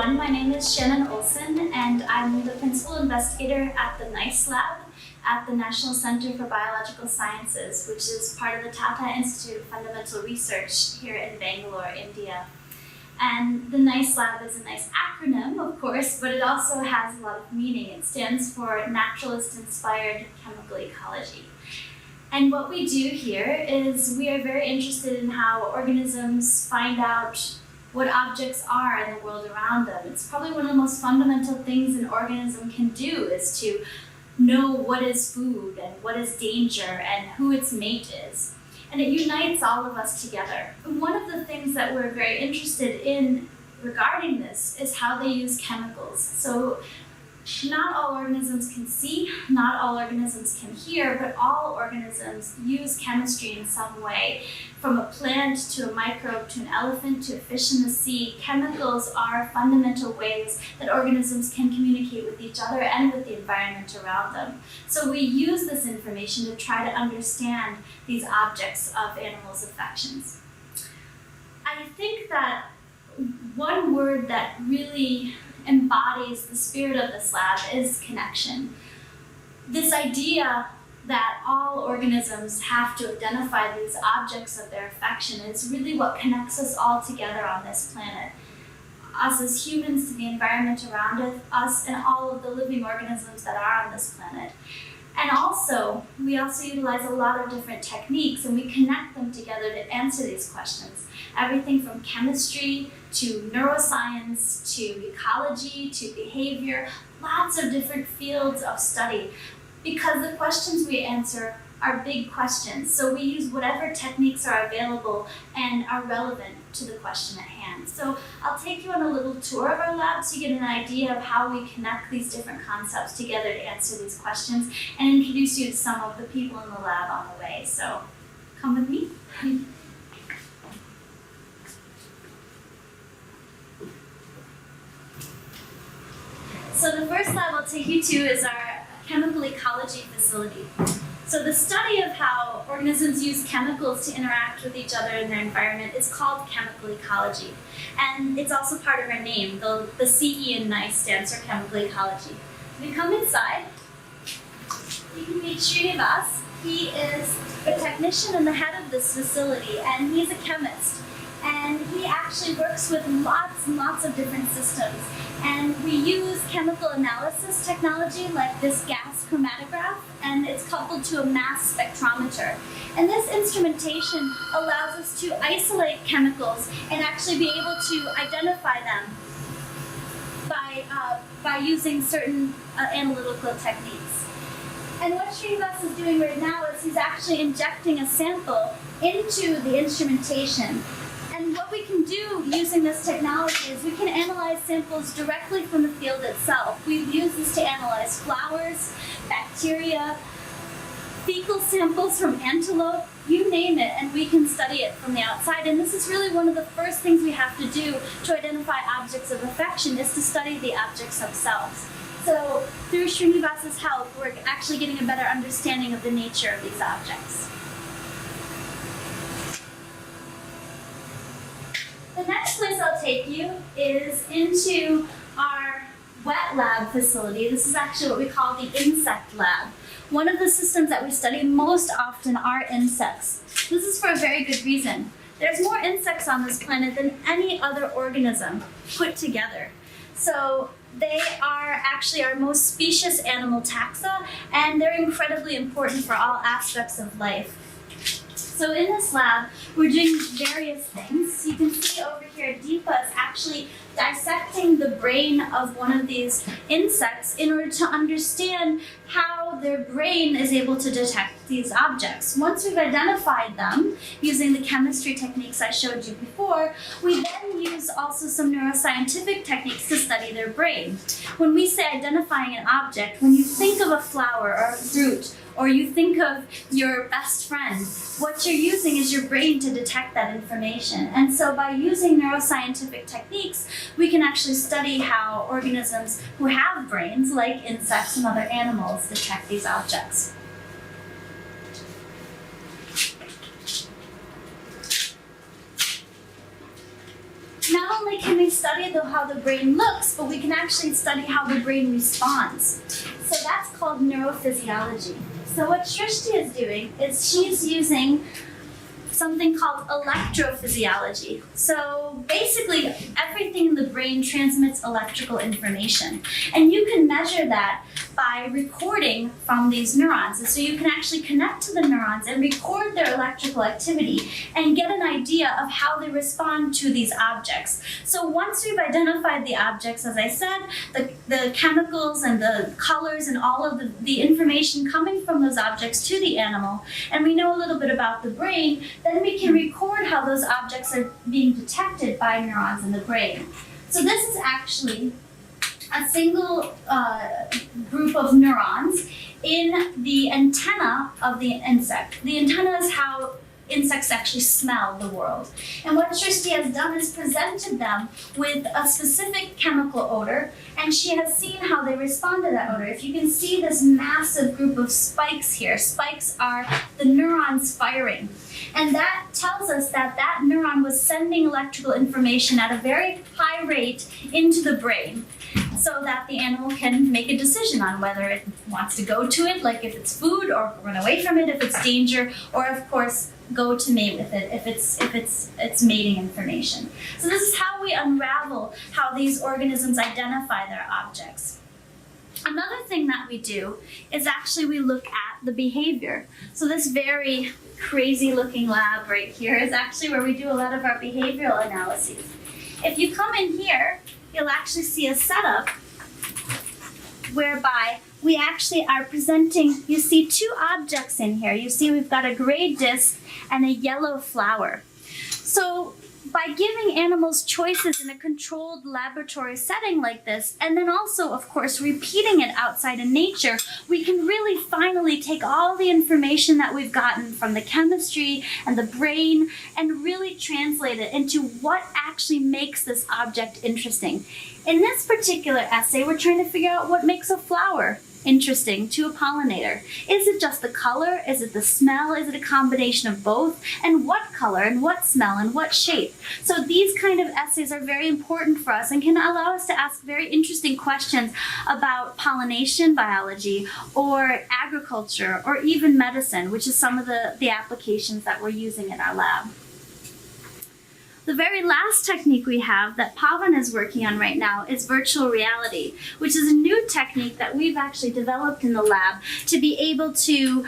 everyone. My name is Shannon Olsson, and I'm the principal investigator at the NICE lab at the National Center for Biological Sciences, which is part of the Tata Institute of Fundamental Research here in Bangalore, India. And the NICE lab is a nice acronym, of course, but it also has a lot of meaning. It stands for Naturalist-Inspired Chemical Ecology. And what we do here is we are very interested in how organisms find out what objects are in the world around them. It's probably one of the most fundamental things an organism can do is to know what is food and what is danger and who its mate is. And it unites all of us together. One of the things that we're very interested in regarding this is how they use chemicals. So not all organisms can see, not all organisms can hear, but all organisms use chemistry in some way. From a plant to a microbe to an elephant to a fish in the sea, chemicals are fundamental ways that organisms can communicate with each other and with the environment around them. So we use this information to try to understand these objects of animals' affections. I think that one word that really embodies the spirit of this lab is connection. This idea that all organisms have to identify these objects of their affection is really what connects us all together on this planet. Us as humans to the environment around us and all of the living organisms that are on this planet. And also, we also utilize a lot of different techniques and we connect them together to answer these questions. Everything from chemistry to neuroscience to ecology to behavior, lots of different fields of study. Because the questions we answer are big questions, so we use whatever techniques are available and are relevant to the question at hand. So I'll take you on a little tour of our lab so you get an idea of how we connect these different concepts together to answer these questions and introduce you to some of the people in the lab on the way. So come with me. So the first lab I'll take you to is our chemical ecology facility. So the study of how organisms use chemicals to interact with each other in their environment is called chemical ecology. And it's also part of our name. The CE in NICE stands for chemical ecology. We come inside. You can meet Srinivas. He is the technician and the head of this facility, and he's a chemist. And he actually works with lots and lots of different systems. And we use chemical analysis technology like this gas chromatograph, and it's coupled to a mass spectrometer. And this instrumentation allows us to isolate chemicals and actually be able to identify them by using certain analytical techniques. And what Srinivas is doing right now is he's actually injecting a sample into the instrumentation. And what we can do using this technology is we can analyze samples directly from the field itself. We use this to analyze flowers, bacteria, fecal samples from antelope, you name it, and we can study it from the outside. And this is really one of the first things we have to do to identify objects of affection is to study the objects themselves. So through Srinivas's help, we're actually getting a better understanding of the nature of these objects. The next place I'll take you is into our wet lab facility. This is actually what we call the insect lab. One of the systems that we study most often are insects. This is for a very good reason. There's more insects on this planet than any other organism put together. So they are actually our most specious animal taxa, and they're incredibly important for all aspects of life. So in this lab, we're doing various things. You can see over here, Deepa is actually dissecting the brain of one of these insects in order to understand how their brain is able to detect these objects. Once we've identified them using the chemistry techniques I showed you before, we then use also some neuroscientific techniques to study their brain. When we say identifying an object, when you think of a flower or a fruit, or you think of your best friend, what you're using is your brain to detect that information. And so by using neuroscientific techniques, we can actually study how organisms who have brains, like insects and other animals, detect these objects. not only can we study how the brain looks, but we can actually study how the brain responds. So that's called neurophysiology. So what Srishti is doing is she's using something called electrophysiology. So basically, everything in the brain transmits electrical information. And you can measure that by recording from these neurons. And so you can actually connect to the neurons and record their electrical activity and get an idea of how they respond to these objects. So once we've identified the objects, as I said, the chemicals and the colors and all of the information coming from those objects to the animal, and we know a little bit about the brain, then we can record how those objects are being detected by neurons in the brain. So this is actually a single group of neurons in the antenna of the insect. The antenna is how insects actually smell the world. And what Srishti has done is presented them with a specific chemical odor, and she has seen how they respond to that odor. If you can see this massive group of spikes here, spikes are the neurons firing. And that tells us that that neuron was sending electrical information at a very high rate into the brain, so that the animal can make a decision on whether it wants to go to it, like if it's food, or run away from it if it's danger, or of course go to mate with it if it's mating information. So this is how we unravel how these organisms identify their objects. Another thing that we do is actually we look at the behavior. So this very crazy looking lab right here is actually where we do a lot of our behavioral analyses. If you come in here, you'll actually see a setup whereby we actually are presenting, you see two objects in here. You see we've got a gray disc and a yellow flower. So by giving animals choices in a controlled laboratory setting like this, and then also, of course, repeating it outside in nature, we can really finally take all the information that we've gotten from the chemistry and the brain and really translate it into what actually makes this object interesting. In this particular essay, we're trying to figure out what makes a flower interesting to a pollinator. Is it just the color? Is it the smell? Is it a combination of both? And what color and what smell and what shape? So these kind of essays are very important for us and can allow us to ask very interesting questions about pollination biology or agriculture or even medicine, which is some of the applications that we're using in our lab. The very last technique we have that Pavan is working on right now is virtual reality, which is a new technique that we've actually developed in the lab to be able to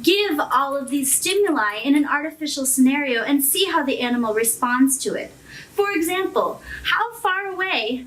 give all of these stimuli in an artificial scenario and see how the animal responds to it. For example, how far away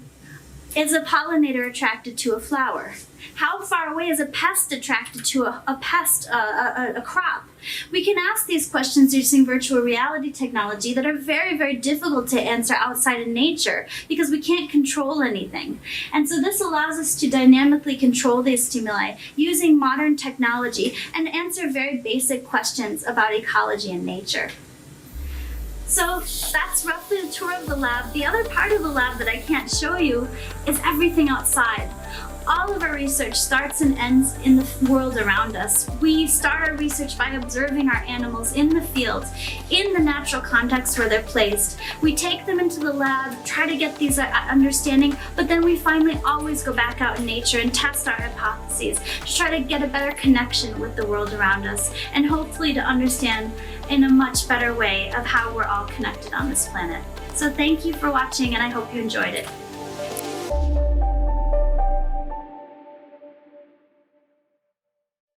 is a pollinator attracted to a flower? How far away is a pest attracted to a crop? We can ask these questions using virtual reality technology that are very, very difficult to answer outside in nature because we can't control anything. And so this allows us to dynamically control these stimuli using modern technology and answer very basic questions about ecology and nature. So that's roughly the tour of the lab. The other part of the lab that I can't show you is everything outside. All of our research starts and ends in the world around us. We start our research by observing our animals in the fields, in the natural context where they're placed. We take them into the lab, try to get these understanding, but then we finally always go back out in nature and test our hypotheses to try to get a better connection with the world around us and hopefully to understand in a much better way of how we're all connected on this planet. So thank you for watching, and I hope you enjoyed it.